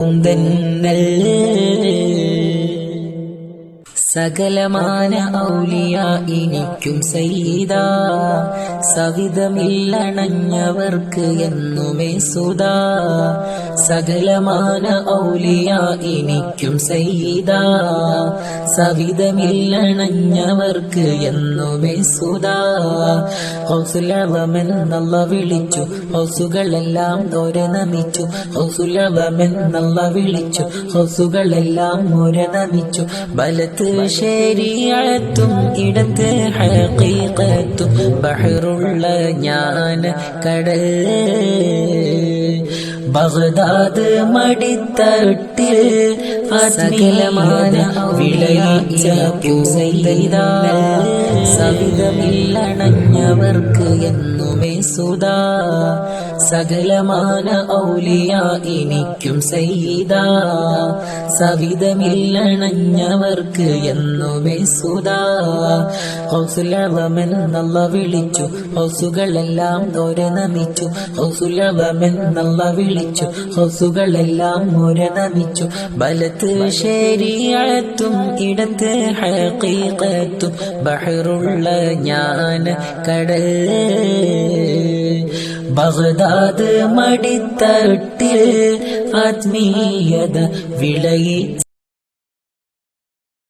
പൂന്തന്നൽ സകലമാന ഔലിയാ എനിക്കും സയ്യിദാ സവിധമില്ലണഞ്ഞവർക്ക് എന്നുമേ സുധാ സകലമാന ഔലിയാ എനിക്കും സയ്യിദാ സവിധമില്ലണഞ്ഞവർക്ക് എന്നുമേ സുധാ ഹൗസുലവമെന്നല്ല വിളിച്ചു ഹൗസുകളെല്ലാം ഓരെ നമിച്ചു ഹൗസുലവമെന്നല്ല വിളിച്ചു ഹൗസുകളെല്ലാം ഓരെ നമിച്ചു ബലത്ത് ശരീഅത്തും ഇടത്ത് ഹഖീഖത്തും ബഹറുള്ള ജ്ഞാന കടൽ ബഗ്ദാദ് മടിത്തട്ടിൽ സകലമാന വിളയിച്ച സയ്യിദാ സവിധമില്ലണഞ്ഞവർക്ക് എന്നുമേ സുധാ സകലമാന ഔലിയാ എനിക്കും സയ്യിദാ സവിധമില്ലണഞ്ഞവർക്ക് എന്നുമേ സുധാ ഹൗസുലവമെന്നല്ല വിളിച്ചു ഹൗസുകളെല്ലാം ഓരെ നമിച്ചു ഹൗസുലവമെന്നല്ല വിളിച്ചു ഹൗസുകളെല്ലാം ഓരെ നമിച്ചു ബലത്ത് ശരീഅത്തും ഇടത്ത് ഹഖീഖത്തും ബഹറുള്ള ജ്ഞാന കടൽ ബഗ്ദാദ് മടിത്തട്ടിൽ ആത്മീയത വിളയിച്ച